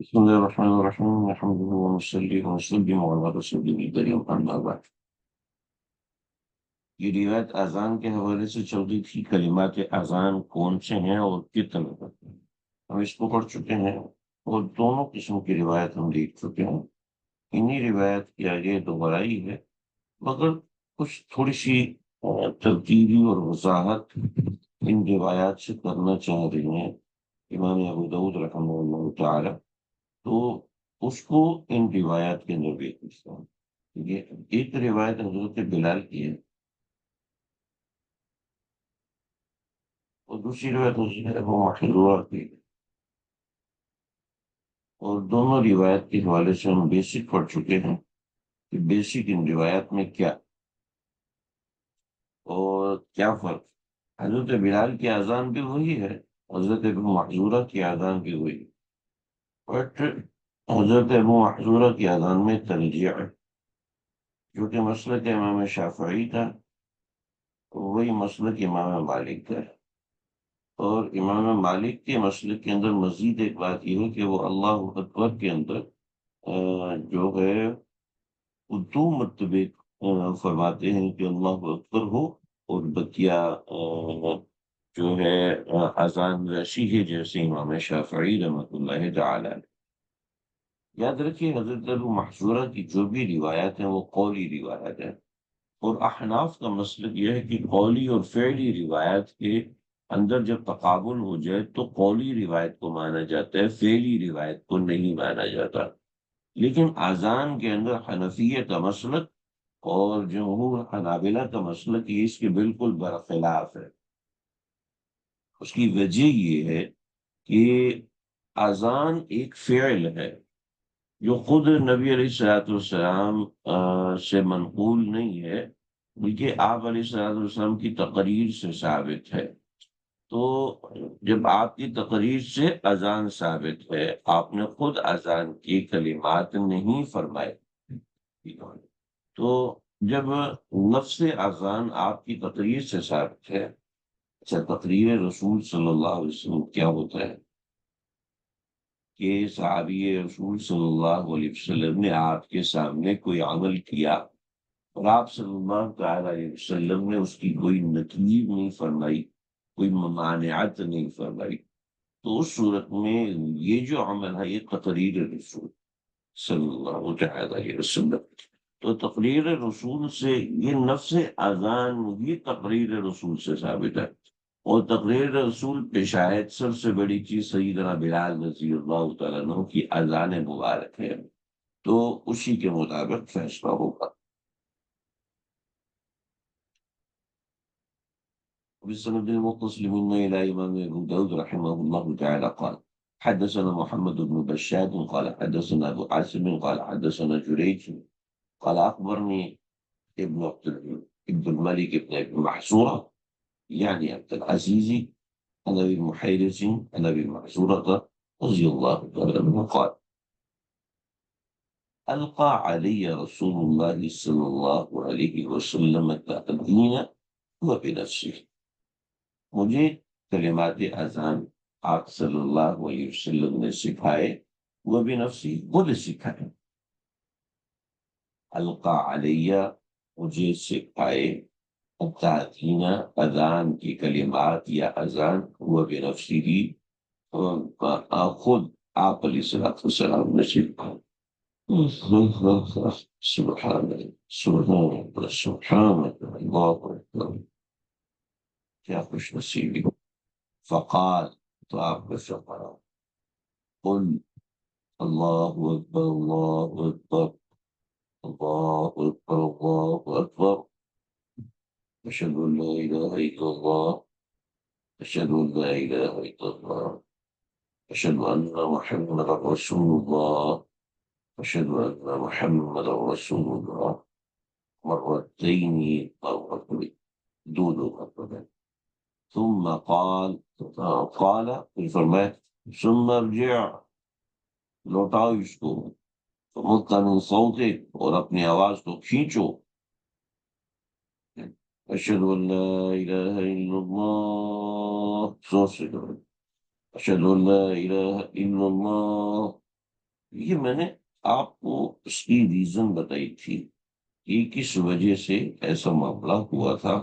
بسم الله الرحمن الرحيم نحمده ونصلي ونسلم على رسوله الكريم أما بعد یہ روایت اذان کے حوالے سے چل رہی تھی کلمات اذان کون سے ہیں اور کتنے ہوتے ہیں ہم اس کو پڑھ چکے ہیں اور دونوں قسم کی روایت ہم دیکھ چکے ہیں انہی روایت کے آگے دوبرائی ہے مگر کچھ تھوڑی سی ترتیبی اور وضاحت ان روایات سے کرنا چاہ رہی ہیں امام ابو داؤد رحمہ اللہ تعالی تو اس کو ان روایات کے اندر بھی پوچھتا ہوں یہ ایک روایت حضرت بلال کی ہے اور دوسری روایت حضرت ابو محذورہ کی ہے اور دونوں روایت کے حوالے سے ہم بیسک پڑھ چکے ہیں کہ بیسک ان روایات میں کیا اور کیا فرق حضرت بلال کی اذان بھی وہی ہے حضرت ابو محذورہ کی اذان بھی وہی بٹ حضرت ابو محذورہ کی اذان میں ترجیح ہے جو کہ مسلک امام شافعی تھا وہی مسلک امام مالک کا ہے اور امام مالک کے مسلک کے اندر مزید ایک بات یہ ہے کہ وہ اللہ اکبر کے اندر جو ہے دو مرتبے فرماتے ہیں کہ اللہ اکبر ہو اور بقیہ جو ہے اذان رشی ہے جیسے امام شافعی رحمۃ اللہ تعالی علیہ۔ یاد رکھیے حضرت ابو محذورہ کی جو بھی روایت ہیں وہ قولی روایت ہے اور احناف کا مسلک یہ ہے کہ قولی اور فعلی روایت کے اندر جب تقابل ہو جائے تو قولی روایت کو مانا جاتا ہے فعلی روایت کو نہیں مانا جاتا لیکن اذان کے اندر حنفیہ کا مسلک اور جمہور حنابلہ کا مسلک یہ اس کے بالکل برخلاف ہے اس کی وجہ یہ ہے کہ اذان ایک فعل ہے جو خود نبی علیہ الصلوۃ والسلام سے منقول نہیں ہے بلکہ آپ علیہ الصلوۃ والسلام کی تقریر سے ثابت ہے تو جب آپ کی تقریر سے اذان ثابت ہے آپ نے خود اذان کی کلمات نہیں فرمائے تو جب لفظ اذان آپ کی تقریر سے ثابت ہے اچھا تقریر رسول صلی اللہ علیہ وسلم کیا ہوتا ہے کہ صحابی رسول صلی اللہ علیہ وسلم نے آپ کے سامنے کوئی عمل کیا اور آپ صلی اللہ تعالی علیہ وسلم نے اس کی کوئی نقیب نہیں فرمائی کوئی ممانعت نہیں فرمائی تو اس صورت میں یہ جو عمل ہے یہ تقریر رسول صلی اللہ تعالی علیہ وسلم تو تقریر رسول سے یہ نفس اذان بھی تقریر رسول سے ثابت ہے اور تقریر رسول پہ شاید سب سے بڑی چیز سیدنا بلال رضی اللہ تعالیٰ عنہ کی اذان مبارک ہے تو اسی کے مطابق فیصلہ ہوگا بسند المتصل منا إلى إمام أبو داود رحمه الله تعالى قال حدثنا محمد بن بشاد قال حدثنا أبو عاصم قال حدثنا جريج قال أخبرني ابن الملك ابن ابن محسورة يعني عبد العزيز عن أبي المحيرز عن أبي المحسورة رضي الله تعالى عنه قال ألقى علي رسول الله صلى الله عليه وسلم التأذين وبنفسه مجھے کلمات اذان آپ صلی اللہ علیہ وسلم نے سکھائے وہ بھی نفسی خود سکھائے القا علیہ مجھے سکھائے التعظیم اذان کی کلمات یا اذان وہ بھی نفسی ہی خود آپ علیہ الصلوۃ والسلام نے سکھائے سبحان اللہ سبحان اللہ سبحان اللہ اکبر کیا خوش نصیبی فقال تو آپ کو فرمایا قل اللہ اکبر اللہ اکبر اللہ اکبر اللہ اکبر اشہد ان لا الہ الا اللہ اشہد ان لا الہ الا اللہ اشہد ان محمد رسول اللہ اشہد ان محمد رسول اللہ مرتين او مرتين دو مرتبہ ثم قال فرمایا ثم ارجع لوٹاؤ اس کو مطمئن صوتك اور اپنی آواز کو کھینچو اشہد ان لا الہ الا اللہ زور سے کرو اشہد ان لا الہ الا اللہ یہ میں نے آپ کو اس کی ریزن بتائی تھی کہ کس وجہ سے ایسا معاملہ ہوا تھا.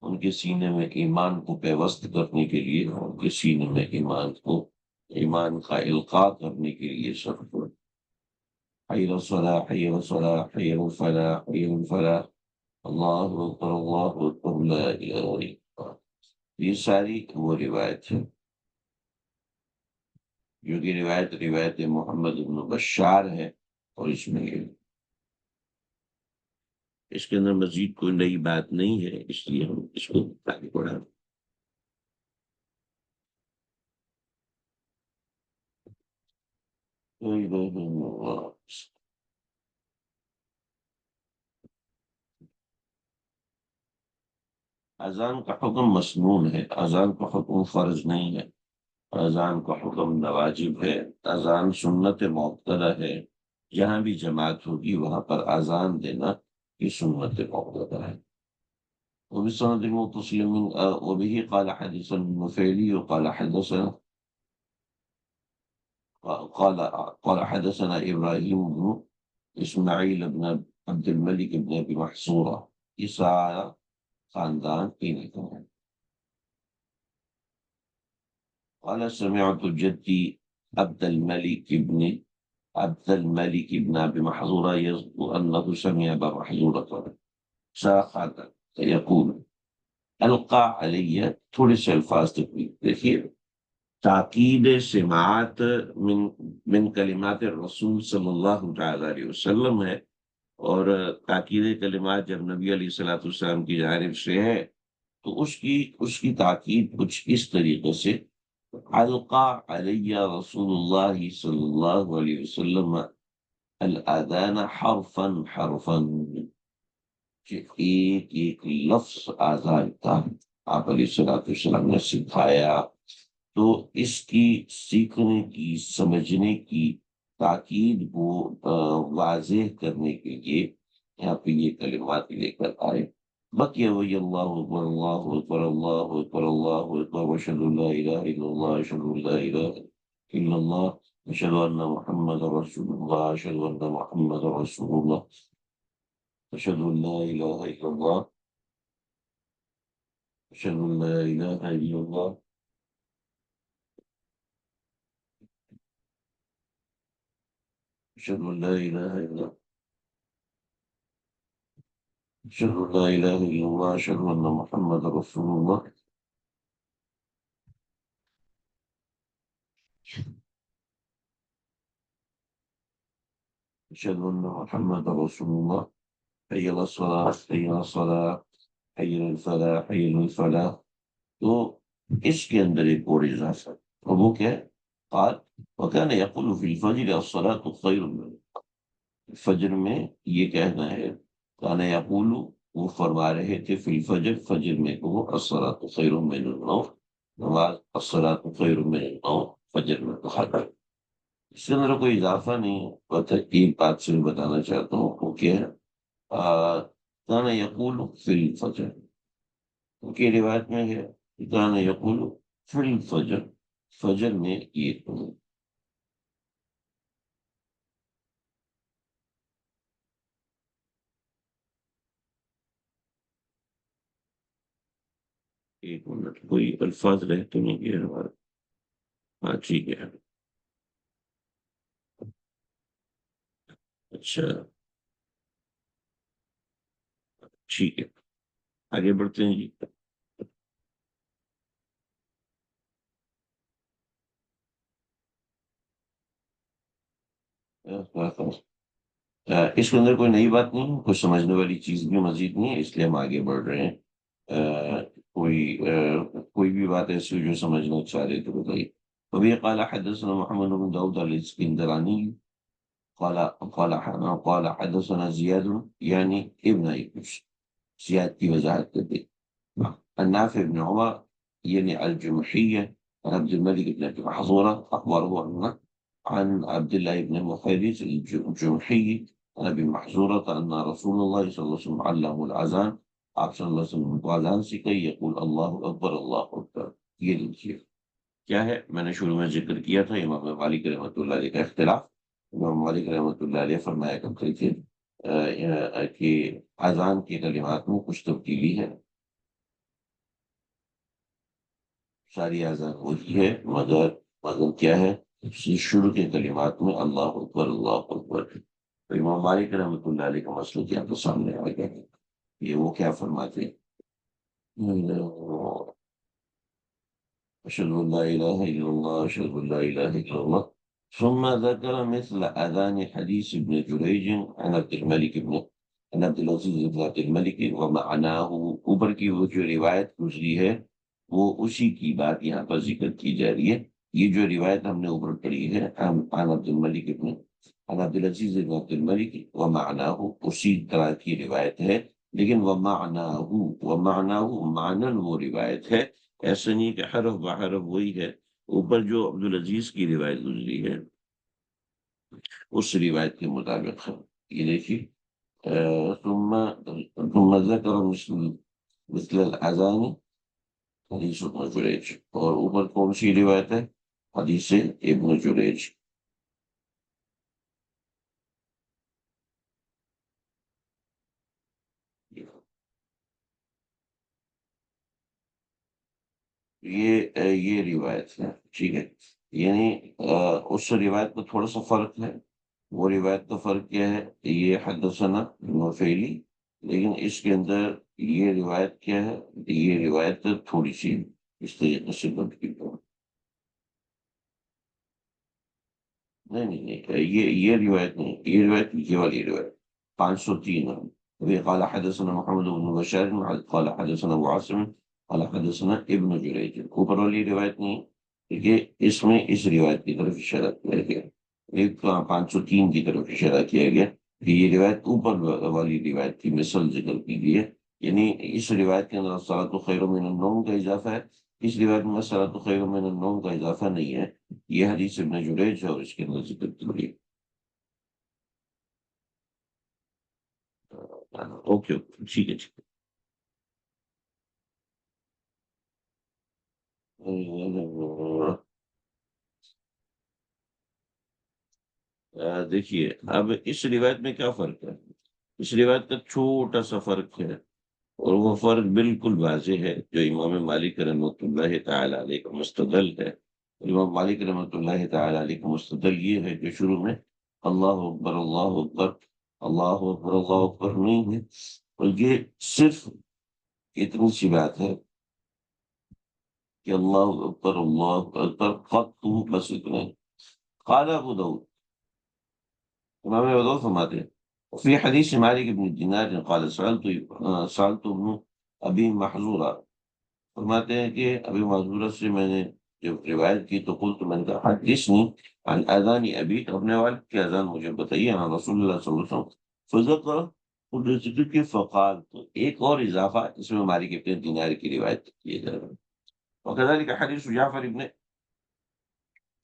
ان کے سینے میں ایمان کو پیوست کرنے کے لیے، ان کے سینے میں ایمان کا القاء کرنے کے لیے سب کو حی الصلاح حی الصلاح حی الفلاح حی الفلاح، اللہ اکبر اللہ اکبر لا الہ الا اللہ. یہ ساری وہ روایت ہے جو کہ روایت محمد بن بشار ہے، اور اس کے اندر مزید کوئی نئی بات نہیں ہے، اس لیے ہم اس کو آگے پڑھا. اذان کا حکم مسنون ہے، اذان کا حکم فرض نہیں ہے. اذان کا حکم نواجب ہے، اذان سنت مؤکدہ ہے. جہاں بھی جماعت ہوگی وہاں پر اذان دینا یہ سنت مؤکدہ ہے. وبسند متصل وبه قال حدثنا النفيلي وقال حدثنا قال حدثنا إبراهيم بن إسماعيل بن عبد الملك بن أبي محصورة. یہ سارا خاندان انہی کا ہے. قال سمعت جدي عبد الملك بن أبي محظورة يذكر أنه سمع أبا محظورة شاخا يقول القى علی. تھوڑے سے الفاظ تک دیکھیے. تاکید سماعت من کلمات الرسول صلی اللہ تعالی علیہ وسلم ہے، اور تاکید کلمات جب نبی علیہ الصلوۃ والسلام کی جانب سے ہے تو اس کی تاکید کچھ اس طریقے سے القى علی رسول اللہ صلی اللہ علیہ وسلم الاذان حرفا حرفا، کہ ایک ایک لفظ آزان کا آپ علیہ الصلوۃ والسلام نے سکھایا. تو اس کی سیکھنے کی، سمجھنے کی تاکید کو واضح کرنے کے لیے یہاں پہ یہ کلمات لے کر آئے. بقی وہی اللہ اکبر اللہ اکبر اللہ اکبر اللہ اکبر واشہد ان لا الہ الا اللہ اشہد ان لا الہ الا اللہ اشہد ان محمد رسول اللہ اشہد ان محمد رسول اللہ اشہد ان لا الہ الا اللہ اشہد ان لا الہ الا اللہ اشہد ان لا الہ الا اللہ اشہد ان لا الہ الا اللہ اشہد ان محمد رسول اللہ اشہد ان محمد رسول اللہ حی علی الصلاۃ حی علی الصلاۃ حی علی الفلاح حی علی الفلاح. تو اس کے اندر ایک اور اضافہ، اور وہ کیا ہے؟ قال وكان يقول في الفجر الصلاة خير من. فجر میں یہ کہنا ہے، کانا یقول وہ فرما رہے تھے فی الفجر، فجر میں وہ الصلاۃ خیر من النوم، نماز الصلاۃ خیر من النوم فجر میں کہا تھا. اس کے اندر کوئی اضافہ نہیں ہے. بس ایک بات سے بتانا چاہتا ہوں وہ کیا ہے، کانا یقول فی الفجر، ان کی روایت میں ہے کانا یقول فی الفجر، فجر میں یہ ایک منٹ کوئی الفاظ رہ تو نہیں گئے ہمارے. ہاں ٹھیک ہے. اچھا ٹھیک ہے، آگے بڑھتے ہیں جی. اس کے اندر کوئی نئی بات نہیں، کچھ سمجھنے والی چیز بھی مزید نہیں ہے، اس لیے ہم آگے بڑھ رہے ہیں. کوئی بھی بات ایسی ہو جو سمجھنا چاہ رہے تو بتائیے. وبه قال حدثنا محمد بن داود الاسكندراني قال حدثنا زياد يعني ابن ايوش. زياد کی وضاحت کر دی. النافع بن عمر يعني الجمحية عن عبد الملك بن أبي محظورة أخبره عن عبد الله بن محيرز الجمحي عن أبي محظورة أن رسول الله صلى الله عليه وسلم علمه الأذان. آپ صلی اللہ علیہ وسلم کو اذان سکھائی، یقول اللہ اکبر اللہ اکبر. یہ لیجیے کیا ہے؟ میں نے شروع میں ذکر کیا تھا امام مالک رحمۃ اللہ علیہ کا اختلاف۔ امام مالک رحمۃ اللہ علیہ فرمایا کرتے تھے کہ اذان کے کلمات میں کچھ تبدیلی ہے، ساری اذان وہی ہے، مگر کیا ہے؟ شروع کے کلمات میں اللہ اکبر اللہ اکبر۔ تو امام مالک رحمۃ اللہ علیہ کا مسئلہ کیا تو سامنے آ گیا، یہ وہ کیا فرماتے ہیں؟ أشهد أن لا إله إلا الله أشهد أن لا إله إلا الله. ثم ذكر مثل أذان حديث ابن جريج عن عبد الملك بن عن عبد العزيز بن عبد الملك ومعناه، اوپر کی وہ جو روایت گزری ہے وہ اسی کی بات یہاں پر ذکر کی جا رہی ہے۔ یہ جو روایت ہم نے اوپر پڑھی ہے عن عبد الملک ابن عن عبد العزيز بن عبد الملك ومعناه، اسی طرح کی روایت ہے، لیکن ومعناه معنن وہ روایت ہے، ایسا نہیں کہ حرف بحرف وہی ہے۔ اوپر جو عبد العزیز کی روایت گزری ہے اس روایت کے مطابق ہے۔ یہ دیکھیے ثم ذکر مثل الاذان حدیث ابن جریج، اور اوپر کون سی روایت ہے؟ حدیث ابن جریج۔ یہ روایت ہے، ٹھیک ہے، یعنی اس روایت میں تھوڑا سا فرق ہے۔ وہ روایت کا فرق کیا ہے؟ یہ حدثنا نفیلی، لیکن اس کے اندر یہ روایت کیا ہے؟ یہ روایت تھوڑی سی اس طریقے سے بدلی ہے۔ نہیں نہیں نہیں، یہ روایت نہیں، یہ روایت یہ والی روایت 503 ہے۔ ابھی قال حدثنا محمد بن بشار قال حدثنا ابو عاصم قال حدثنا ابن جریج، اوپر والی روایت نہیں، کیونکہ اس میں اس روایت کی طرف اشارہ کیا گیا، ایک 503 کی طرف اشارہ کیا گیا کہ یہ روایت اوپر والی روایت کی مثل ذکر کی گئی ہے، یعنی اس روایت کے اندر الصلاۃ خیر من النوم کا اضافہ ہے، اس روایت میں الصلاۃ خیر من النوم کا اضافہ نہیں ہے۔ یہ حدیث ابن جریج ہے اور اس کے اندر ذکر کی گئی۔ اوکے اوکے، ٹھیک ہے ٹھیک ہے۔ دیکھیے اب اس روایت میں کیا فرق ہے؟ اس روایت کا چھوٹا سا فرق ہے، اور وہ فرق بالکل واضح ہے جو امام مالک رحمۃ اللہ تعالی علیہ کا مستدل ہے۔ امام مالک رحمۃ اللہ تعالی علیہ کا مستدل یہ ہے کہ شروع میں اللہ اکبر اللہ اکبر اللہ اکبر اللہ اکبر نہیں ہے، بلکہ صرف اتنی سی بات ہے کہ اللہ اکبر قط، بس اتنا ہی۔ قال ابو داؤد، امام ابو داؤد فرماتے ہیں فی حدیث مالک بن دینار قال سألت ابن ابی محذورہ، فرماتے ہیں کہ ابھی معذورہ سے میں نے جب روایت کی تو قلت، میں نے کہا حدثنی عن اذان ابی، اپنے والد کی اذان مجھے بتائیے، عن رسول اللہ صلی اللہ علیہ وسلم فذکر، ذکر کے فقال، تو ایک اور اضافہ اس میں مالک ابن دینار کی روایت کیے جا رہا ہے۔ وكذلك حديث جعفر بن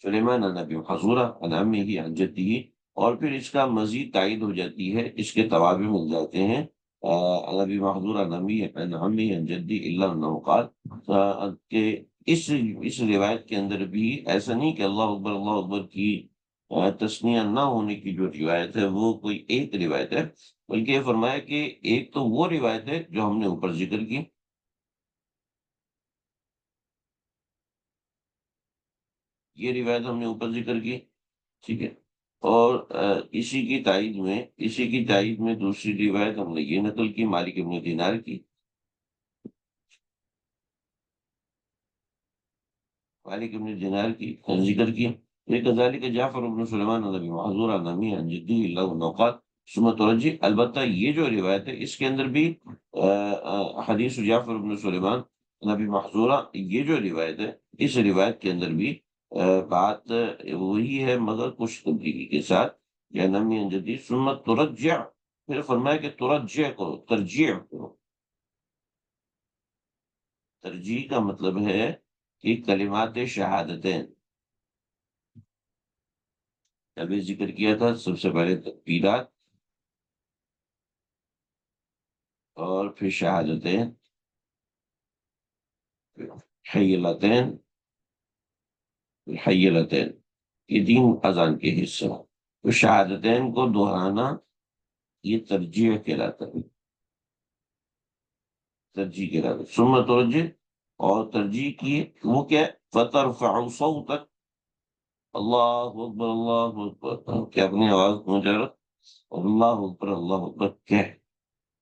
سلیمان عن ابی محذورہ عن عمه عن جده، اور پھر اس کا مزید تائید ہو جاتی ہے، اس کے توابع مل جاتے ہیں عن ابی محذورہ عن عمه عن جدی الا انه قال، کہ اس روایت کے اندر بھی ایسا نہیں کہ اللہ اکبر کی تسنیہ نہ ہونے کی جو روایت ہے وہ کوئی ایک روایت ہے، بلکہ یہ فرمایا کہ ایک تو وہ روایت ہے جو ہم نے اوپر ذکر کی، یہ روایت ہم نے اوپر ذکر کی، ٹھیک ہے، اور اسی کی تائید میں دوسری روایت ہم نے یہ نقل کی مالک ابن دینار کی، مالک ابن دینار کی ذکر کی، یہ کذالک جعفر بن سلیمان عن ابی محذور عن عمه عن جدی اللہ نوقات ثم ترجی، البتہ یہ جو روایت ہے اس کے اندر بھی حدیث جعفر بن سلیمان عن ابی محذورہ، یہ جو روایت ہے اس روایت کے اندر بھی بات وہی ہے مگر کچھ تبدیلی کے ساتھ، یا نمی عن جدی ثم ترجع، پھر فرمایا کہ ترجع کرو، ترجیع کرو۔ ترجیح کا مطلب ہے کہ کلمات شہادتین، ابھی ذکر کیا تھا سب سے پہلے تکبیرات اور پھر شہادتین، حیلتین، الحیلتین، یہ تین اذان کے حصے ہیں۔ تو شہادتین کو دہرانا یہ ترجیح کہلاتا ہے، ترجیح کہلاتا ہے، سنت توجہ اور ترجیح کی وہ کیا ہے؟ فَتَرْفَعُ صَوْتَكَ، اللہ اکبر اللہ اکبر، کہ اپنی آواز پہنچا رہا اور اللہ اکبر کہہ۔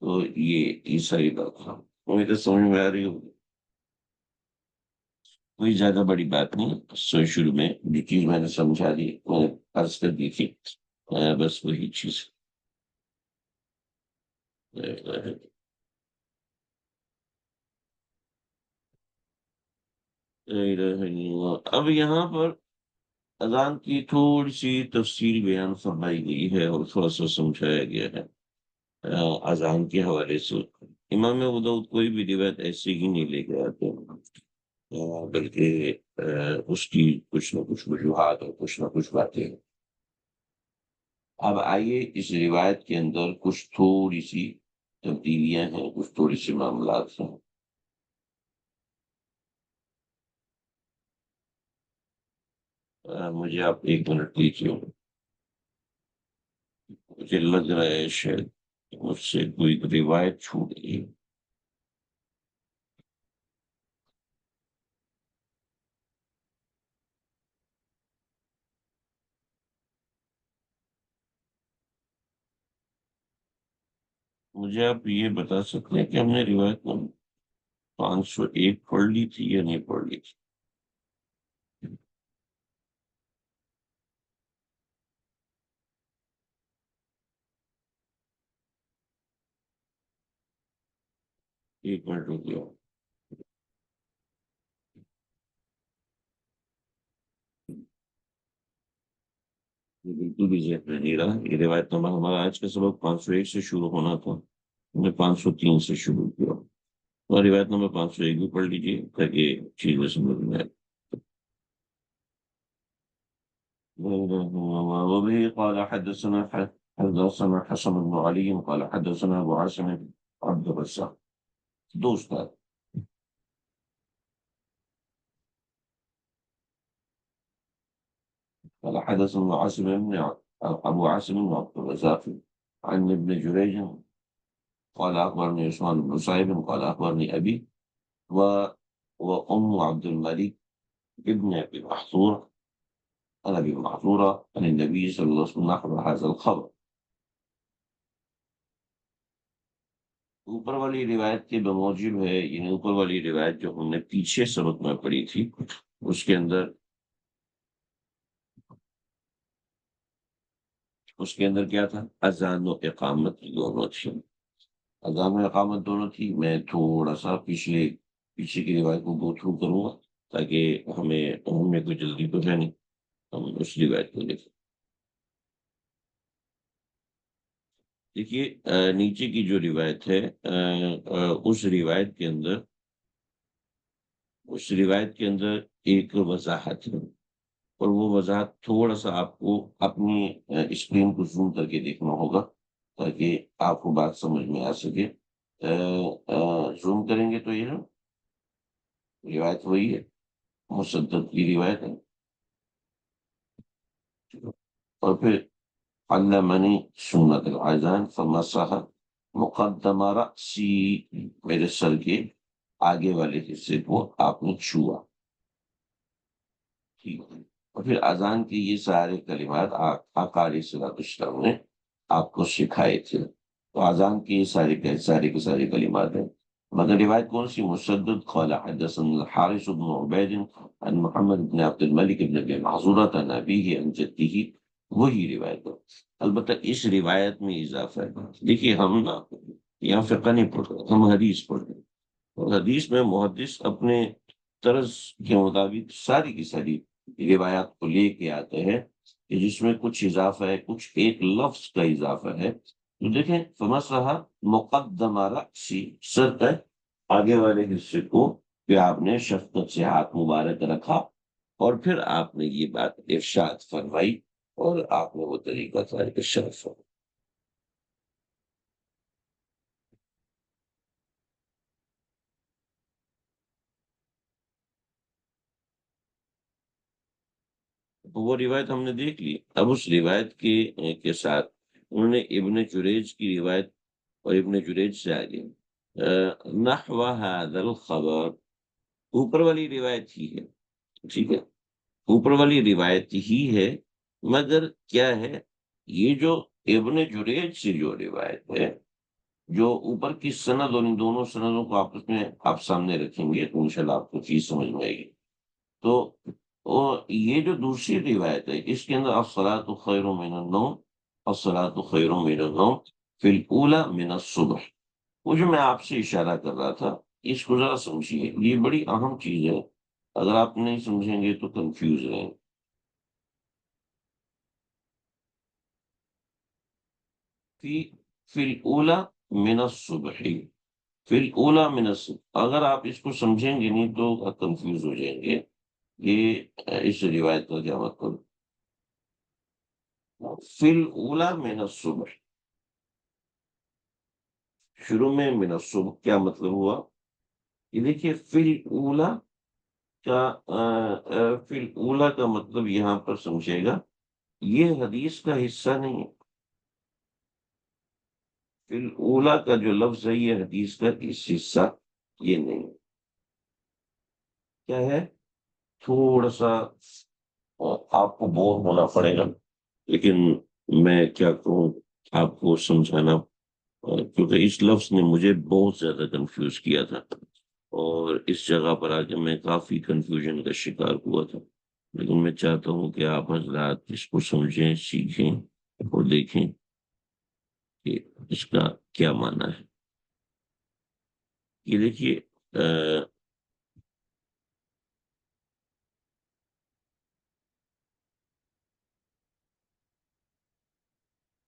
تو یہ صحیح بات ہے، مجھے تو سمجھ میں آ رہی ہوگی، کوئی زیادہ بڑی بات نہیں۔ سو شروع میں جو چیز میں نے سمجھا دی میں نے عرض کر دی تھی، بس وہی چیز۔ اب یہاں پر اذان کی تھوڑی سی تفصیل بیان فرمائی گئی ہے اور تھوڑا سا سمجھایا گیا ہے اذان کے حوالے سے۔ امام ابو داؤد کوئی بھی روایت ایسے ہی نہیں لے کے آتے، بلکہ اس کی کچھ نہ کچھ وجوہات اور کچھ نہ کچھ باتیں ہیں۔ اب آئیے اس روایت کے اندر کچھ تھوڑی سی تبدیلیاں ہیں، کچھ تھوڑی سی معاملات ہیں۔ مجھے آپ ایک منٹ دیجیے، مجھے لگ رہا ہے شاید مجھ سے کوئی روایت چھوٹ گئی۔ مجھے آپ یہ بتا سکتے ہیں کہ ہم نے روایت نمبر 501 پڑھ لی تھی یا نہیں پڑھ لی تھی؟ ایک منٹ رک گیا، یہ بالکل بھی ذہن میں نہیں رہا۔ یہ روایت نمبر ہمارا آج کا سبق 501 سے شروع ہونا تھا، ہم نے 503 سے شروع کیا، اور روایت نمبر 501 بھی پڑھ لیجیے تاکہ چیزیں سمجھ میں آئے۔ وبه قال حدثنا حسن بن علي قال حدثنا ابو عاصم عبد الرزاق، دوست ہے۔ قال حدثنا ابو عاصم بن عبد الرزاق عن ابن جريج قال اخبرني عثمان بن صهيب قال اخبرني ابي و وام عبد الملك ابن ابي محظور عن ابي محظوره عن النبي صلى الله عليه وسلم نحو هذا الخبر۔ اوپر والی روایت کے بموجب ہے، یعنی اوپر والی روایت جو ہم نے پیچھے سبق میں پڑھی تھی اس کے اندر کیا تھا؟ اذان و اقامت دونوں تھی، اذان و اقامت دونوں تھی۔ میں تھوڑا سا پیچھے کی روایت کو گو تھرو کروں گا تاکہ ہمیں کوئی جلدی تو ہے نہیں، ہم اس روایت کو دیکھیں۔ دیکھیے نیچے کی جو روایت ہے اس روایت کے اندر ایک وضاحت ہے، اور وہ وضاحت تھوڑا سا آپ کو اپنی اسکرین کو زوم کر کے دیکھنا ہوگا تاکہ آپ کو بات سمجھ میں آ سکے۔ زوم کریں گے تو یہ روایت وہی ہے، مسدد کی روایت ہے، اور پھر علمنی سنت الاذان فمسح مقدم رأسی، میرے سر کے آگے والے حصے کو آپ نے چھوا، ٹھیک ہے۔ اور پھر اذان کے یہ سارے کلمات آقا علیہ الصلوۃ والسلام نے آپ کو سکھائے تھے۔ تو اذان کی یہ سارے کے سارے کلمات ہیں، مگر روایت کون سی؟ مسدد قال حدثنا الحارث بن عبید عن محمد بن عبد الملک بن ابی محظورۃ عن ابیہ عن جدہ، وہی روایت ہے۔ البتہ اس روایت میں اضافہ ہے۔ دیکھیے ہم نا یہاں فقہ نہیں پڑھ رہے، ہم حدیث پڑھ رہے ہیں، اور حدیث میں محدث اپنے طرز کے مطابق ساری کی ساری روایات کو لے کے آتے ہیں کہ جس میں کچھ اضافہ ہے، کچھ ایک لفظ کا اضافہ ہے۔ تو دیکھیں فمسح مقدم رأسی، سر تک آگے والے حصے کو کہ آپ نے شفقت سے ہاتھ مبارک رکھا، اور پھر آپ نے یہ بات ارشاد فرمائی، اور آپ نے وہ طریقہ تھا ارشاد فرمائی۔ وہ روایت ہم نے دیکھ لی. اب اس روایت کے ساتھ انہوں نے ابن جریج کی روایت اور ابن جریج سے آگے نحو هذا الخبر، اوپر والی روایت ہی ہے. ٹھیک ہے، اوپر والی روایت ہی ہے، مگر کیا ہے، یہ جو ابن جریج سے جو روایت ہے، جو اوپر کی سند اور ان دونوں سندوں کو آپس میں آپ سامنے رکھیں گے تو انشاءاللہ آپ کو چیز سمجھ میں آئے گی. تو یہ جو دوسری روایت ہے اس کے اندر الصلاۃ خیر من النوم، الصلاۃ خیر من النوم فی الاولی من الصبح، وہ جو میں آپ سے اشارہ کر رہا تھا، اس کو ذرا سمجھیے، یہ بڑی اہم چیز ہے. اگر آپ نہیں سمجھیں گے تو کنفیوز رہیں. فی فی الاولی من الصبح، فی الاولی من الصبح، اگر آپ اس کو سمجھیں گے نہیں تو کنفیوز ہو جائیں گے. یہ اس روایت کا کیا مطلب؟ فی الاولی من الصبح، شروع میں من الصبح کیا مطلب ہوا؟ یہ دیکھیے فی الاولی کا فی الاولی کا مطلب یہاں پر سمجھے گا، یہ حدیث کا حصہ نہیں ہے. فی الاولی کا جو لفظ ہے یہ حدیث کا اس حصہ یہ نہیں ہے. کیا ہے؟ تھوڑا سا آپ کو بور ہونا پڑے گا، لیکن میں کیا کہوں آپ کو سمجھانا، کیونکہ اس لفظ نے مجھے بہت زیادہ کنفیوز کیا تھا، اور اس جگہ پر آ کے میں کافی کنفیوژن کا شکار ہوا تھا. لیکن میں چاہتا ہوں کہ آپ حضرات اس کو سمجھیں، سیکھیں اور دیکھیں کہ اس کا کیا معنی ہے. یہ دیکھیے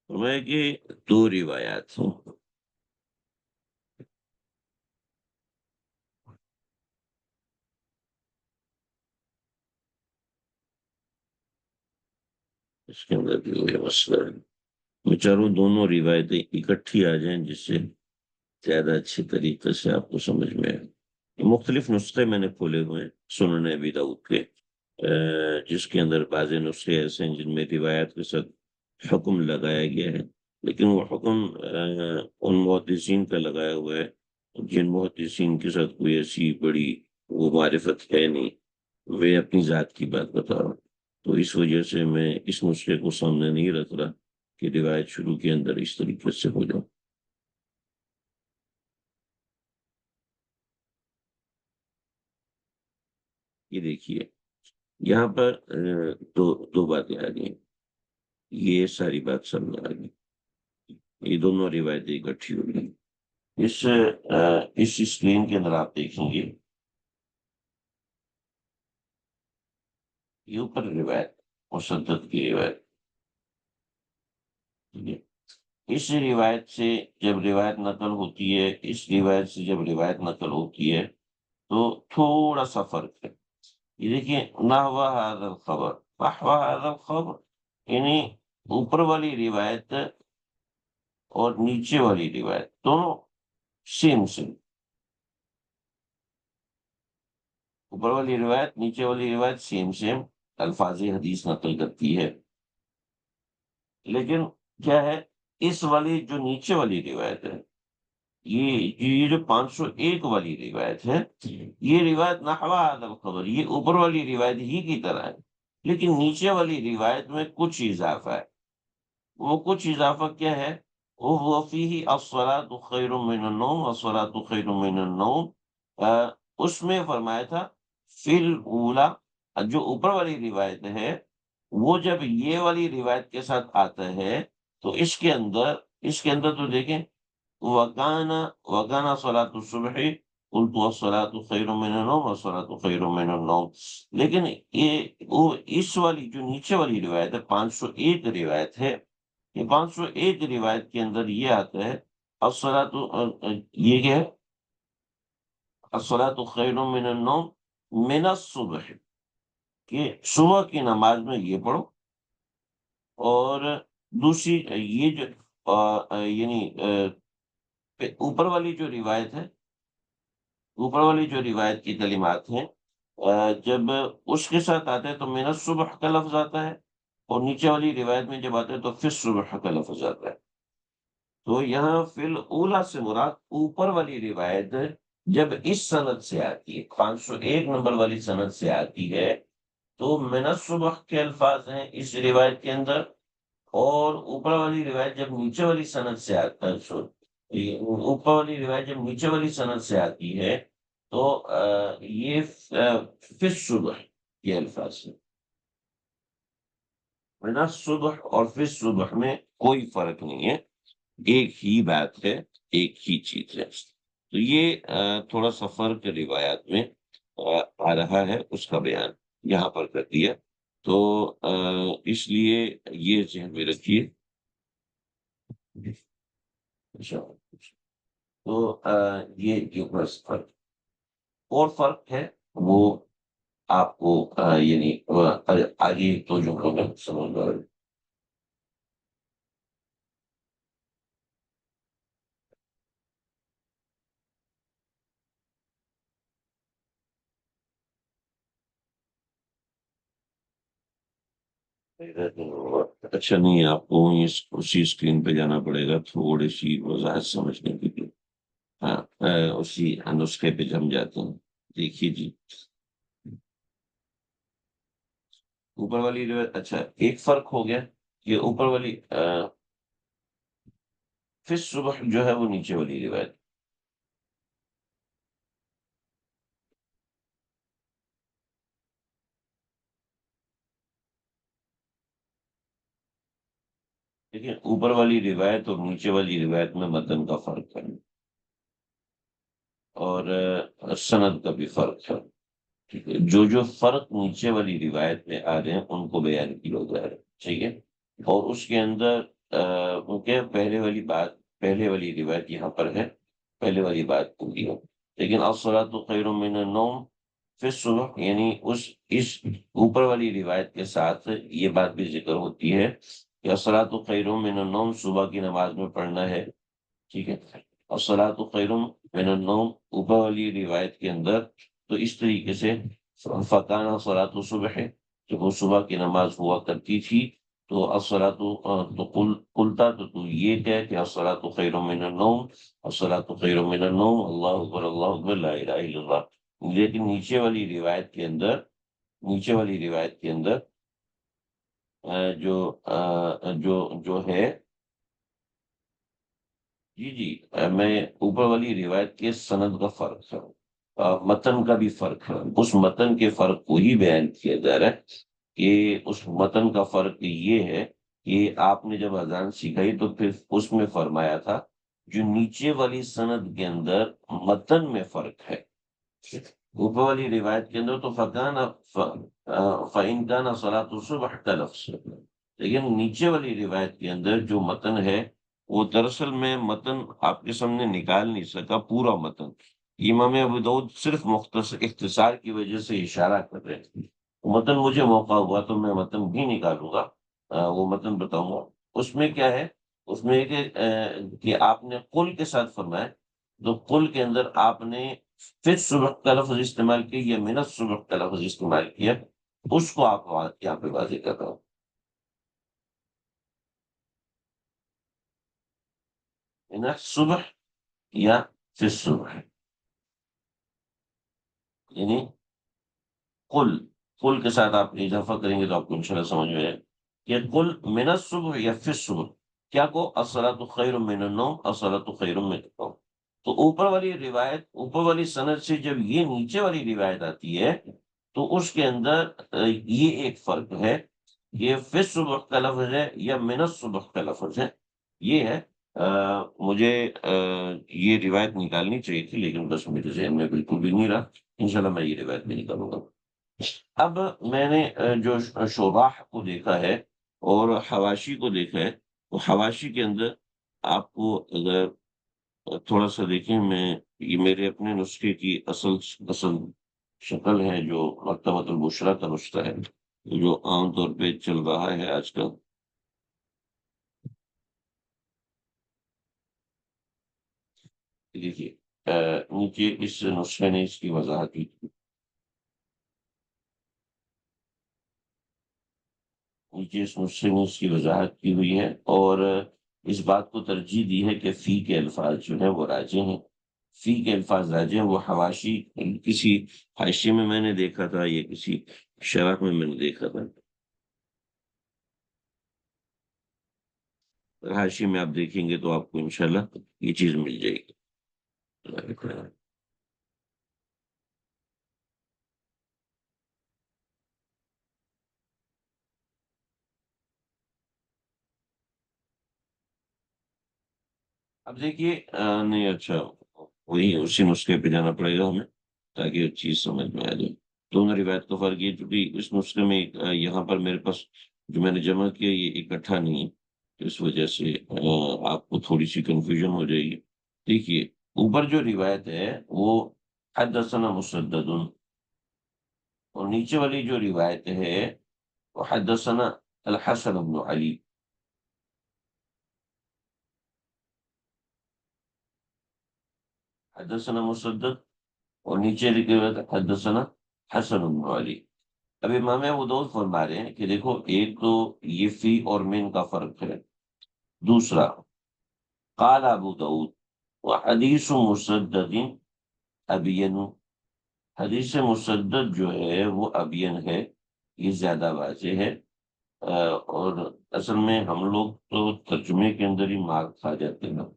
میں کہ دو روایات ہیں. اس کے اندر بھی وہی مسئلہ ہے. میں چاہوں دونوں روایتیں اکٹھی آ جائیں جس سے زیادہ اچھی طریقے سے آپ کو سمجھ میں آئے. مختلف نسخے میں نے کھولے ہوئے ہیں سنن ابی داؤد کے، جس کے اندر بعض نسخے ایسے ہیں جن میں روایت کے ساتھ حکم لگایا گیا ہے، لیکن وہ حکم ان محدثین کا لگایا ہوا ہے جن محدثین کے ساتھ کوئی ایسی بڑی وہ معرفت ہے نہیں. میں اپنی ذات کی بات بتا رہا ہوں، تو اس وجہ سے میں اس نسخے کو سامنے نہیں رکھ رہا کہ روایت شروع کے اندر اس طریقے سے ہو جائے. یہ دیکھیے یہاں پر دو دو باتیں آ گئی، یہ ساری بات سامنے آ گئی، یہ دونوں روایتیں اکٹھی ہو گئی. اس اسکرین کے اندر آپ دیکھیں گے یہ اوپر روایت مسدد کی روایت. ٹھیک ہے؟ اس روایت سے جب روایت نقل ہوتی ہے، اس روایت سے جب روایت نقل ہوتی ہے تو تھوڑا سا فرق ہے. یہ دیکھیے نحو هذا الخبر، نحو هذا الخبر یعنی اوپر والی روایت اور نیچے والی روایت دونوں سیم سیم. اوپر والی روایت نیچے والی روایت سیم سیم الفاظ حدیث نقل کرتی ہے. لیکن کیا ہے، اس والی جو نیچے والی روایت ہے، یہ جو 501 والی روایت ہے، یہ روایت نحو هذا الخبر، یہ اوپر والی روایت ہی کی طرح ہے، لیکن نیچے والی روایت میں کچھ اضافہ ہے. وہ کچھ اضافہ کیا ہے؟ وہ فیہ الصلاۃ خیر من النوم، الصلاۃ خیر من النوم، اس میں فرمایا تھا فی الاولی، جو اوپر والی روایت ہے وہ جب یہ والی روایت کے ساتھ آتا ہے تو اس کے اندر تو دیکھیں وکانا وکانا صلاۃ الصبح قلت الصلاۃ خیر من النوم والصلاۃ خیر من النوم. لیکن وہ اس والی جو نیچے والی روایت ہے 501 روایت ہے، یہ 501 روایت کے اندر یہ آتا ہے الصلاۃ، یہ کیا ہے، الصلاۃ خیر من النوم من الصبح، کہ صبح کی نماز میں یہ پڑھو. اور دوسری یہ جو یعنی اوپر والی جو روایت ہے، اوپر والی جو روایت کی کلمات ہیں جب اس کے ساتھ آتا ہے تو من الصبح کا لفظ آتا ہے، اور نیچے والی روایت میں جب آتا ہے تو فی الصبح کا لفظ آتا ہے۔ تو یہاں فی الاولیٰ سے مراد اوپر والی روایت جب اس سند سے آتی ہے، 501 نمبر والی سند سے آتی ہے، تو من الصبح کے الفاظ ہیں اس روایت کے اندر، اور اوپر والی روایت جب نیچے والی سند سے آتا ہے، اوپر والی روایت جب نیچے والی سند سے آتی ہے تو یہ فی الصبح یہ الفاظ ہیں۔ من الصبح اور فی الصبح میں کوئی فرق نہیں ہے، ایک ہی بات ہے، ایک ہی چیز ہے۔ تو یہ تھوڑا سا فرق روایات میں آ رہا ہے، اس کا بیان یہاں پر کر دیا۔ تو اس لیے یہ ذہن میں رکھیے۔ اچھا، تو یہ بس فرق اور فرق ہے، وہ آپ کو یعنی آگے تو جو میں سمجھ رہا ہوں۔ اچھا نہیں، آپ کو اسی اسکرین پہ جانا پڑے گا تھوڑی سی وضاحت سمجھنے کے لیے۔ ہاں، اسی نسخے پہ جم جاتے ہیں۔ دیکھیے جی، اوپر والی روایت، اچھا ایک فرق ہو گیا، یہ اوپر والی فی الصبح جو ہے وہ نیچے والی روایت، لیکن اوپر والی روایت اور نیچے والی روایت میں متن کا فرق ہے، اور سند کا بھی فرق ہے۔ ٹھیک ہے، جو فرق نیچے والی روایت میں آ رہے ہیں ان کو بیان کیا جا رہا ہے، ٹھیک ہے، اور اس کے اندر کیا پہلے والی بات، پہلے والی روایت یہاں پر ہے، پہلے والی بات پوری ہو، لیکن الصلاۃ خیر من النوم فی الصبح، یعنی اس اوپر والی روایت کے ساتھ یہ بات بھی ذکر ہوتی ہے کہ الصلاۃ خیر من النوم صبح کی نماز میں پڑھنا ہے، ٹھیک ہے، الصلاۃ خیر من النوم اوپر والی روایت کے اندر تو اس طریقے سے فکانہ صلاۃ صبح ہے، جب وہ صبح کی نماز ہوا کرتی تھی تو الصلاۃ تو قلتا تو یہ کہہ کہ الصلاۃ خیر من النوم، الصلاۃ خیر من النوم، اللہ اکبر اللہ اکبر لا الہ الا اللہ، لیکن نیچے والی روایت کے اندر، نیچے والی روایت کے اندر جو ہے، جی جی، میں اوپر والی روایت کے سند کا فرق ہے، متن کا بھی فرق ہے، اس متن کے فرق کو ہی بیان کیا جا رہا ہے کہ اس متن کا فرق یہ ہے کہ آپ نے جب اذان سکھائی تو پھر اس میں فرمایا تھا جو نیچے والی سند کے اندر متن میں فرق ہے، اوپر والی روایت کے اندر تو فقان فَإِنْ كَانَ صَلَاةُ الصُّبْحِ کا لفظ ہے، لیکن نیچے والی روایت کے اندر جو متن ہے وہ دراصل میں متن آپ کے سامنے نکال نہیں سکا پورا متن، امام ابو داؤد صرف مختصر اختصار کی وجہ سے اشارہ کر رہے ہیں، متن مجھے موقع ہوا تو میں متن بھی نکالوں گا، وہ متن بتاؤں گا، اس میں کیا ہے، اس میں کہ آپ نے قل کے ساتھ فرمایا، تو قل کے اندر آپ نے فی الصبح کا لفظ استعمال کیا یا من الصبح کا لفظ استعمال کیا، اس کو آپ یہاں پہ واضح کر رہا ہوں، من الصبح یا فی الصبح، یعنی قل، قل کے ساتھ آپ اضافہ کریں گے تو آپ کو انشاءاللہ سمجھ میں آئے کہ قل من الصبح یا فی الصبح، کیا کو الصلاۃ خیر من النوم، الصلاۃ خیر من النوم، تو اوپر والی روایت، اوپر والی سند سے جب یہ نیچے والی روایت آتی ہے تو اس کے اندر یہ ایک فرق ہے، یہ فی الصبح کا لفظ ہے یا من الصبح کا لفظ ہے، یہ ہے مجھے یہ روایت نکالنی چاہیے تھی لیکن بس میرے ذہن میں بالکل بھی نہیں رہا، انشاءاللہ میں یہ روایت بھی نکالوں گا۔ اب میں نے جو شراح کو دیکھا ہے اور حواشی کو دیکھا ہے، وہ حواشی کے اندر آپ کو اگر تھوڑا سا دیکھیں، میں یہ میرے اپنے نسخے کی اصل شکل ہے جو مکتبۃ البشریٰ کا نسخہ ہے، جو عام طور پہ چل رہا ہے آج کل، دیکھیے نیچے اس نسخے نے اس کی وضاحت کی، نیچے اس نسخے میں اس کی وضاحت کی ہوئی ہے، اور اس بات کو ترجیح دی ہے کہ فی کے الفاظ جو ہے وہ راجح ہیں، فی کے الفاظ راجح ہیں۔ وہ حواشی کسی حاشیے میں نے دیکھا تھا، یہ کسی شرح میں نے دیکھا تھا، حاشیے میں آپ دیکھیں گے تو آپ کو انشاءاللہ یہ چیز مل جائے گی۔ اب دیکھیے نہیں، اچھا وہی اسی نسخے پہ جانا پڑے گا ہمیں تاکہ یہ چیز سمجھ میں آ جائے۔ دونوں روایت کا فرق یہ چونکہ اس نسخے میں یہاں پر میرے پاس جو میں نے جمع کیا یہ اکٹھا نہیں ہے، تو اس وجہ سے آپ کو تھوڑی سی کنفیوژن ہو جائے گی۔ دیکھیے اوپر جو روایت ہے وہ حدثنا مسدد، اور نیچے والی جو روایت ہے وہ حدثنا الحسن بن علی، حدثنا مسدد، اور نیچے لکھی ہوئے تھا حدثنا حسن بن علی۔ اب امام ابو داؤد فرما رہے ہیں کہ دیکھو ایک تو یہ فی اور من کا فرق ہے، دوسرا قال ابو داؤد وحدیث مسدد ابین، حدیث مسدد جو ہے وہ ابین ہے، یہ زیادہ واضح ہے۔ اور اصل میں ہم لوگ تو ترجمے کے اندر ہی مار کھا جاتے ہیں،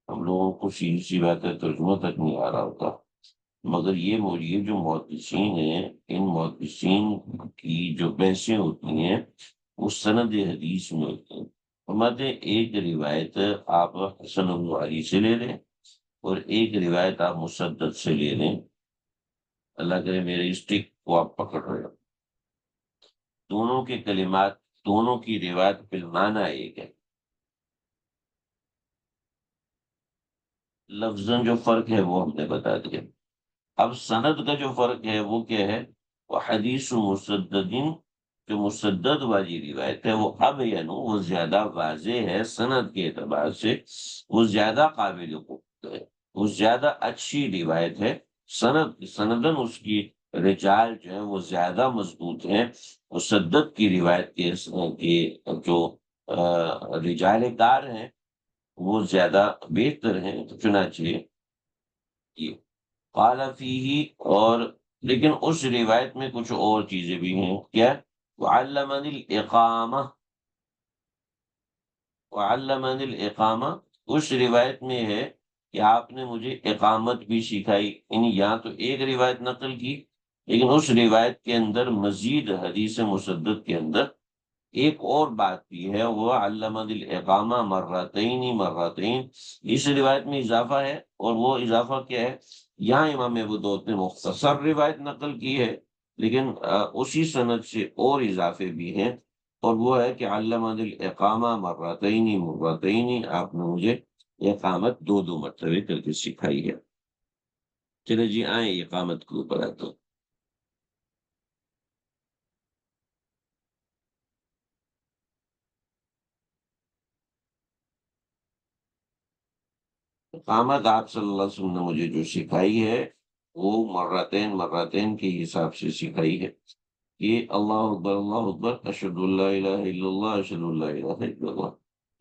ہم لوگوں کو سیدھی سی بات ہے ترجمہ تک نہیں آ رہا ہوتا، مگر یہ جو محدثین ہیں ان محدثین کی جو بحثیں ہوتی ہیں وہ سند حدیث میں ہوتی ہیں۔ فرماتے ہیں ایک روایت آپ حسن بن علی سے لے لیں اور ایک روایت آپ مسدد سے لے لیں، اللہ کرے میرے اسٹک کو آپ پکڑ رہے ہو، دونوں کے کلمات، دونوں کی روایت بالمعنی ایک ہے، لفظاً جو فرق ہے وہ ہم نے بتا دیا۔ اب سند کا جو فرق ہے وہ کیا ہے؟ وہ حدیث مسددین، جو مسدد والی روایت ہے وہ اب وہ زیادہ واضح ہے سند کے اعتبار سے، وہ زیادہ قابل قبول ہے، وہ زیادہ اچھی روایت ہے، سندن اس کی رجال جو ہے وہ زیادہ مضبوط ہیں، مسدد کی روایت کے جو رجال کار ہیں وہ زیادہ بہتر ہیں، تو چنانچہ یہ قال فیہ، اور لیکن اس روایت میں کچھ اور چیزیں بھی ہیں، کیا؟ وعلمنی الاقامہ، وعلمنی الاقامہ، اس روایت میں ہے کہ آپ نے مجھے اقامت بھی سکھائی، یعنی یہاں تو ایک روایت نقل کی لیکن اس روایت کے اندر مزید حدیث مسدد کے اندر ایک اور بات بھی ہے، وہ علامہ الاقامہ مرتین مرتین، اس روایت میں اضافہ ہے، اور وہ اضافہ کیا ہے؟ یہاں امام ابو داؤد نے مختصر روایت نقل کی ہے لیکن اسی سند سے اور اضافے بھی ہیں، اور وہ ہے کہ علامہ الاقامہ مرتین مرتین، آپ نے مجھے اقامت دو دو مرتبے کر کے سکھائی ہے۔ چلے جی آئیں اقامت کے اوپر آتے ہیں۔ اقامت آپ صلی اللہ علیہ وسلم نے مجھے جو سکھائی ہے وہ مرتين مرتين کے حساب سے سکھائی ہے، کہ اللہ اکبر اللہ اکبر، اشہد اللہ الہ الا اللہ، اشہد اللہ الہ الا اللہ،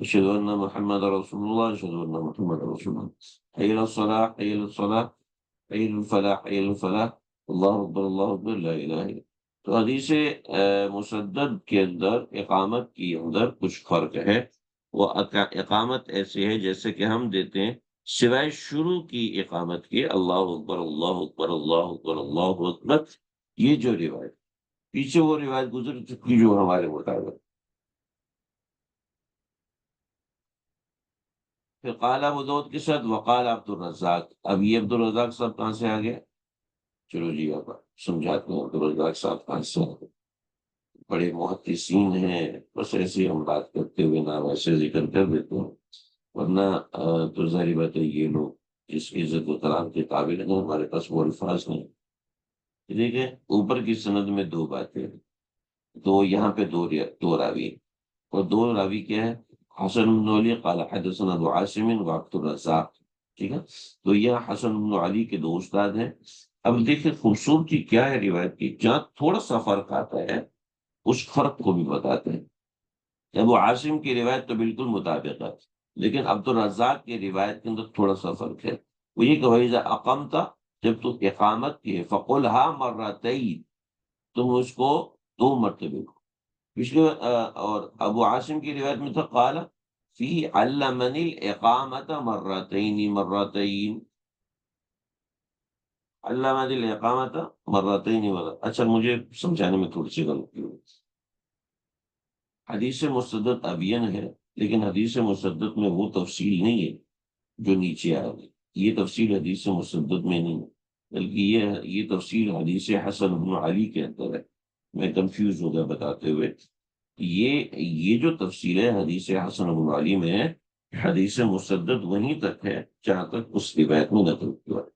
اشہد ان محمد رسول اللہ، اشہد ان محمد رسول اللہ، حی علی الصلاۃ حی علی الصلاۃ حی علی الفلاح حی علی الفلاح، اللہ اکبر لا الہ الا اللہ۔ تو حدیث مسدد کے اندر اقامت کے اندر کچھ فرق ہے، وہ اقامت ایسے ہے جیسے کہ ہم دیتے ہیں سوائے شروع کی اقامت کی، اللہ اکبر اللہ اکبر اللہ اکبر اللہ اکبر، یہ جو روایت پیچھے وہ روایت گزر چکی جو ہمارے مطابق، پھر قال ابو داؤد کے ساتھ وقال عبد الرزاق، اب یہ عبد الرزاق صاحب کہاں سے آ گئے؟ چلو جی اب سمجھاتے ہیں عبد الرزاق صاحب کہاں سے آ گئے۔ بڑے محدثین ہیں، بس ایسے ہی ہم بات کرتے ہوئے نام ایسے ذکر کر دیتے ہیں، ورنہ تو ظاہری بات ہے یہ لوگ جس کی عزت و کرام کے قابل ہیں ہمارے پاس وہ الفاظ نہیں۔ ٹھیک ہے، اوپر کی سند میں دو باتیں ہیں، دو یہاں پہ دو راوی ہیں، اور دو راوی کیا ہے؟ حسن بن علی قال حدثنا ابو عاصم وعبد الرزاق، ٹھیک ہے، تو یہ حسن بن علی کے دو استاد ہیں۔ اب دیکھیں خوبصورتی کیا ہے روایت کی، جہاں تھوڑا سا فرق آتا ہے اس فرق کو بھی بتاتے ہیں۔ ابو عاصم کی روایت تو بالکل مطابق ہے، لیکن عبد الرزاق کی روایت کے اندر تھوڑا سا فرق ہے۔ وہ یہ کہ وَإِذَا أَقَمْتَ، جب تو اقامت کی ہے، فَقُلْهَا مَرَّتَيْنِ، تم اس کو 2 مرتبے کو۔ پچھلے اور ابو عاصم کی روایت میں تھا قال فی علمنی الاقامت مرتین مرتین، علمنی الاقامت مرتین مرتين، اچھا مجھے سمجھانے میں تھوڑی سی غلطی ہوئی۔ حدیث مستدرک ابین ہے، لیکن حدیث مستدرک میں وہ تفصیل نہیں ہے جو نیچے آ رہی، یہ تفصیل حدیث مستدرک میں نہیں ہے، بلکہ یہ تفصیل حدیث حسن بن علی کے اندر ہے۔ میں کنفیوز ہو گیا بتاتے ہوئے، یہ جو تفصیل ہے حدیث حسن بن علی میں ہے، حدیث مستدرک وہیں تک ہے جہاں تک اس روایت میں نقل ہوا ہے۔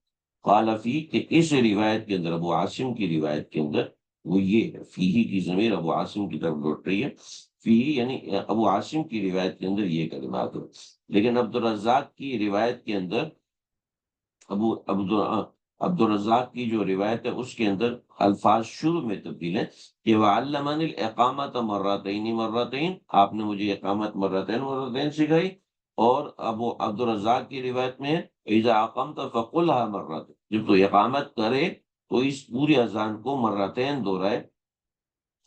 قال فی، کہ اس روایت کے اندر، ابو عاصم کی روایت کے اندر وہ یہ ہے، فی کی ضمیر ابو عاصم کی طرف لوٹ رہی ہے، فی یعنی ابو عاصم کی روایت کے اندر یہ کلمات ہو، لیکن عبد الرزاق کی روایت کے اندر، ابو عبد الرزاق کی جو روایت ہے اس کے اندر الفاظ شروع میں تبدیل ہیں کہ وَعَلَّمَنِ الْإِقَامَةَ مَرَّتَيْنِ مَرَّتَيْن، آپ نے مجھے اقامت مرتين مرتين سکھائی، اور ابو عبد الرزاق کی روایت میں اذا اقمت فقلها مرتين، جب تو اقامت کرے تو اس پوری اذان کو مرتين دہرائے،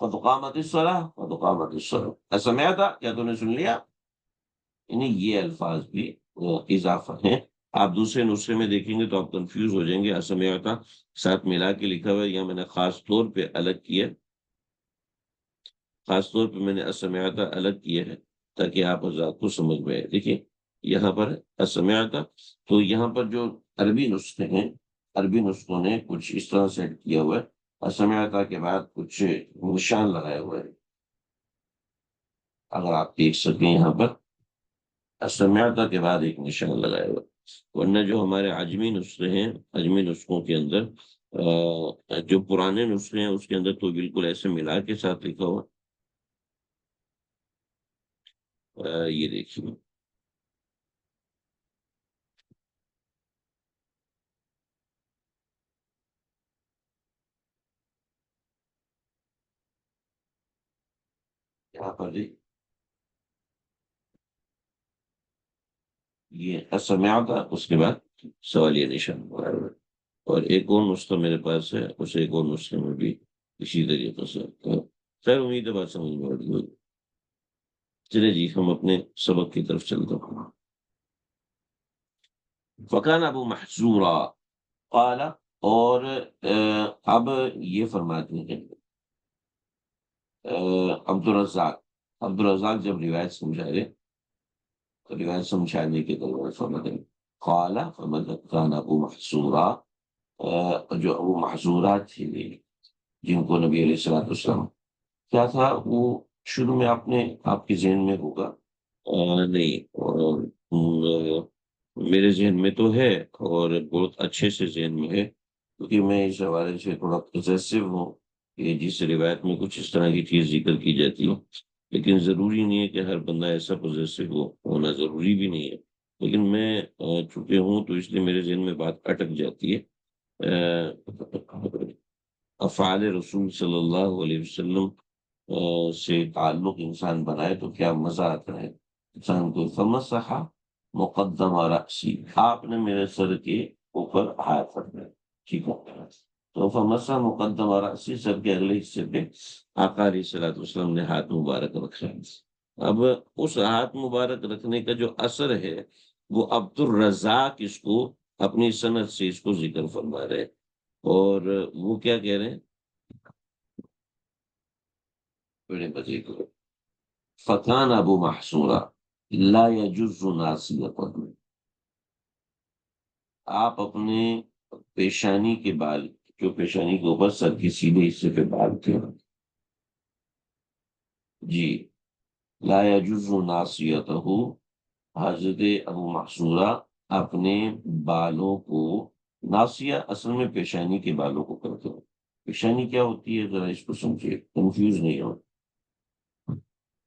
قد قامت الصلاة قد قامت الصلاة، سمعت، کیا تو نے سن لیا؟ یعنی یہ الفاظ بھی اضافہ ہیں۔ آپ دوسرے نسخے میں دیکھیں گے تو آپ کنفیوز ہو جائیں گے، اسمیعتا ساتھ ملا کے لکھا ہوا ہے، یا میں نے خاص طور پہ الگ کیا، خاص طور پہ میں نے اسمیعتا الگ کیا ہے تاکہ آپ حضرات کو سمجھ میں آئے۔ دیکھیں یہاں پر اسمیعتا، تو یہاں پر جو عربی نسخے ہیں، عربی نسخوں نے کچھ اس طرح سیٹ کیا ہوا ہے، اسمیعتا کے بعد کچھ نشان لگائے ہوئے ہیں، اگر آپ دیکھ سکیں یہاں پر سمعتا کے بعد ایک نشان لگایا ہوا، ورنہ جو ہمارے عجمی نسخے ہیں، عجمی نسخوں کے اندر جو پرانے نسخے ہیں اس کے اندر تو بالکل ایسے ملا کے ساتھ لکھا ہوا۔ یہ دیکھیے یہاں پر جی، یہ سمعتا اس کے بعد سوالیہ نشان لگایا ہوا ہے۔ اور ایک اور نسخہ میرے پاس ہے، اس ایک اور نسخے میں بھی اسی طریقے سے، تو خیر امید ہے بات سمجھ میں آ رہی ہوگی۔ چلے جی ہم اپنے سبق کی طرف چلتے ہیں۔ فکان ابو محذورا قال، اور اب یہ فرماتے ہیں عبد الرزاق جب روایت سمجھا رہے تو روایت سمجھانے کے دوران فرماتے ہیں قال فمن كان ابو محذورا، جو ابو محذورا تھے جن کو نبی علیہ الصلوۃ والسلام، کیا تھا وہ شروع میں آپ کے ذہن میں ہوگا؟ نہیں، میرے ذہن میں تو ہے، اور بہت اچھے سے ذہن میں ہے، کیونکہ میں اس حوالے سے تھوڑا پوزیسو ہوں کہ جس روایت میں کچھ اس طرح کی چیز ذکر کی جاتی ہو، لیکن ضروری نہیں ہے کہ ہر بندہ ایسا پوزیسو ہونا ضروری بھی نہیں ہے، لیکن میں چونکہ ہوں تو اس لیے میرے ذہن میں بات اٹک جاتی ہے۔ افعال رسول صلی اللہ علیہ وسلم سے تعلق انسان بنائے تو کیا مزہ آتا ہے انسان کو۔ فمسح مقدم رأسی، آپ نے میرے سر کے اوپر ہاتھ رکھا، ٹھیک ہے، تو فمسح مقدم رأسی، سر کے اگلے حصے پہ آقا علیہ الصلوۃ والسلام نے ہاتھ مبارک رکھا۔ اب اس ہاتھ مبارک رکھنے کا جو اثر ہے وہ عبد الرزاق اس کو اپنی سند سے اس کو ذکر فرما رہے ہیں، اور وہ کیا کہہ رہے ہیں؟ بڑے مزے کو، فکان ابو محصورا لا يجز ناصیۃ، آپ اپنے پیشانی کے بال، جو پیشانی کے اوپر سر کے سیدھے حصے پہ بال تھے، جی، لا يجز ناصیتہ، حضرت ابو محصورہ اپنے بالوں کو، ناصیہ اصل میں پیشانی کے بالوں کو کرتے ہیں۔ پیشانی کیا ہوتی ہے ذرا اس کو سمجھیے، کنفیوز نہیں ہو،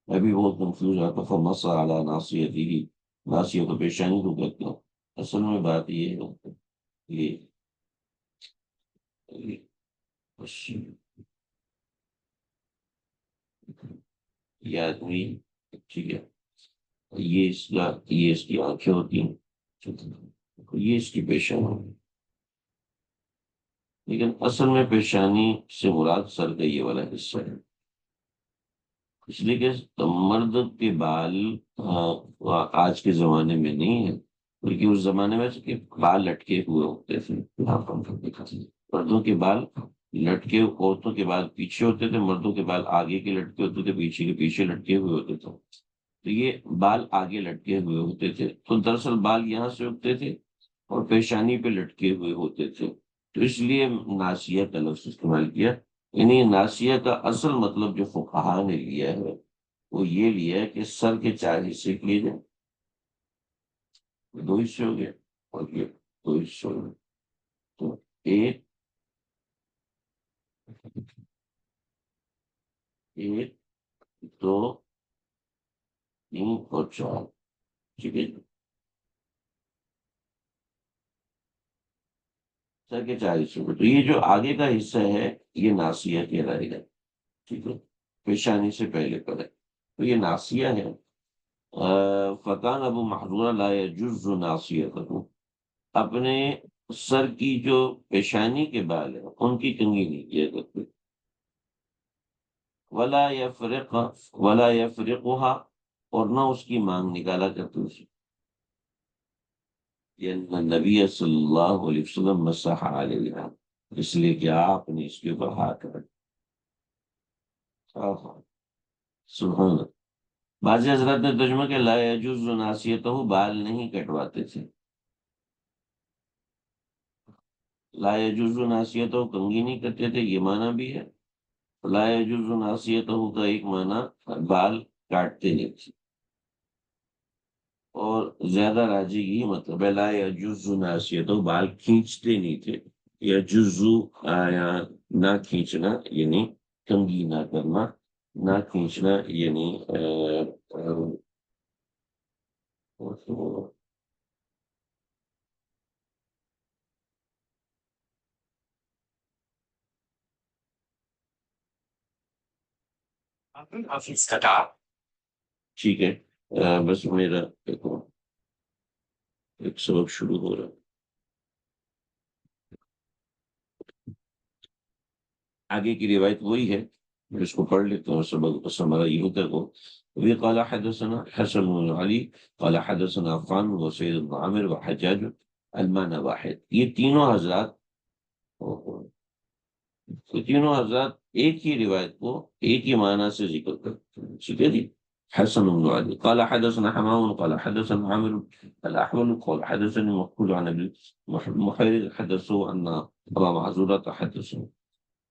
میں بھی بہت کنفیوز آتا، فمسح علی ناصیتہ، ناصیہ تو پیشانی کو کہتے ہیں، اصل میں بات یہ ہے، یہ یہ آدمی ٹھیک ہے، یہ اس کی آنکھیں ہوتی ہیں، یہ اس کی پیشانی ہوتی ہے، لیکن اصل میں پیشانی سے مراد سر کا یہ والا حصہ ہے، اس لیے کہ مرد کے بال آج کے زمانے میں نہیں ہے، بلکہ اس زمانے میں کہ بال لٹکے ہوئے ہوتے تھے، مردوں کے بال لٹکے، عورتوں کے بال پیچھے ہوتے تھے، مردوں کے بال آگے کے لٹکے ہوتے تھے، پیچھے کے پیچھے لٹکے ہوئے ہوتے تھے، تو یہ بال آگے لٹکے ہوئے ہوتے تھے، تو دراصل بال یہاں سے اگتے تھے اور پیشانی پہ لٹکے ہوئے ہوتے تھے، تو اس لیے ناسیہ کا لفظ استعمال کیا، یعنی ناسیہ کا اصل مطلب جو فقہا نے لیا ہے وہ یہ لیا ہے کہ سر کے 4 حصے کیے جائیں، 2 حصے ہو گئے، اور یہ 2 حصے ہو گئے، تو ایک ایک 2 3 اور 4، ٹھیک ہے، سر کے 4 حصے میں، تو یہ جو آگے کا حصہ ہے یہ ناسیہ کہلائے گا، ٹھیک ہے، پیشانی سے پہلے پر ہے، تو یہ ناسیہ ہے، فکان ابو محذورہ لا يجوز ناصیتہ، اپنے سر کی جو پیشانی کے بال ہیں ان کی کنگھی نہیں کیا کرتے، ولا یفرقها، اور نہ اس کی مانگ نکالا کرتے اسے، یعنی نبی صلی اللہ علیہ وسلم مسح علیہ، اس لیے کہ آپ نے اس کے اوپر ہاتھ رکھا، سبحان اللہ۔ بعض حضرات نے ترجمہ کہ لا يجوز ناصیتہ، بال نہیں کٹواتے تھے، لا يجوز ناصیتہ کنگھی نہیں کرتے تھے، یہ معنی بھی ہے، لا يجوز ناصیتہ کا ایک معنی بال کاٹتے نہیں تھے، اور زیادہ راجی یہی مطلب ہے لا يجوز ناصیتہ، بال کھینچتے نہیں تھے، یجوزو آیا نہ کھینچنا یعنی کنگھی نہ کرنا، نہ کھینچنا یعنی ٹھیک ہے، بس میرا ایک سبق شروع ہو رہا ہے، آگے کی روایت وہی ہے، میں اس کو پڑھ لیتا ہوں، سبق ہمارا یہ ہوتا ہے وہ وی قال حدثنا حسن بن علی قال حدثنا عفان وسعید بن عامر وحجاج المعنى واحد، یہ تینوں حضرات ایک ہی روایت کو ایک ہی معنی سے ذکر کرتے ہیں، ٹھیک ہے جی، حسن بن علي قال حدثنا حمام قال حدثنا عامر الأحول قال حدثني مقبول عن ابي محيرز حدثه ان ابا معذورة حدثه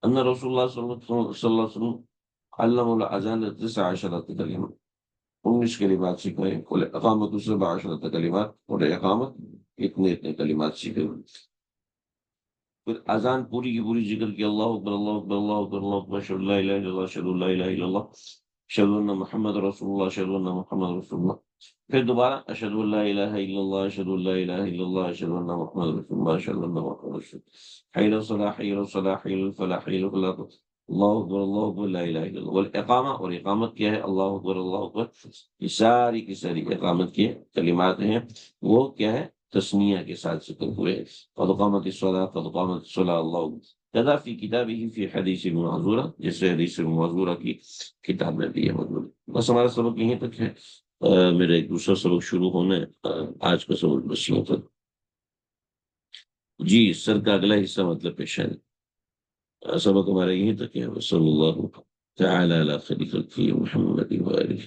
ان رسول الله صلى الله عليه وسلم علم الاذان 19 كلمة، 19 کلمات سکھائے، اقامت 17 کلمات، اور اقامت اتنے کلمات سیکھے، پھر اذان پوری کی پوری ذکر کی، اللہ اکبر اللہ اکبر اللہ اکبر اللہ اکبر، اشہد ان لا الہ الا اللہ اشہد ان لا الہ الا اللہ اشہد ان محمد رسول اللہ اشہد ان محمد رسول اللہ، پھر دوبارہ اشہد ان لا الہ الا اللہ اشہد ان لا الہ الا اللہ اشہد ان محمد رسول اللہ اشہد ان محمد رسول اللہ، حی علی الصلاح حی علی الصلاح حی علی الفلاح حی علی الفلاح، اللہ اکبر لا الہ الا اللہ، والاقامہ، اور اقامت کیا ہے، اللہ اکبر، یہ ساری کی ساری اقامت کے کلمات ہیں، وہ کیا ہے، تسمیہ کے ساتھ ذکر ہوئے، قد قامت الصلاۃ قد قامت الصلاۃ، اللہ کذا فی کتابہ فی حدیث معذورہ، جیسے حدیث معذورہ کی کتاب میں بھی ہے موجود، بس ہمارا سبق یہیں تک ہے، میرا ایک دوسرا سبق شروع ہونا ہے، آج کا سبق بس یوں تک، جی سر کا اگلا حصہ مطلب پیشانی، سبق ہمارا یہیں تک ہے، صلی اللہ تعالی علی خیر خلقہ محمد وآلہ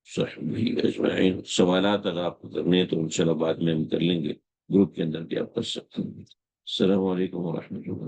صحبہ اجمعین، سوالات اگر آپ کو کرنے ہیں تو انشاءاللہ بعد میں ہم کر لیں گے، گروپ کے اندر بھی آپ کر سکتے ہیں، السلام علیکم ورحمۃ اللہ۔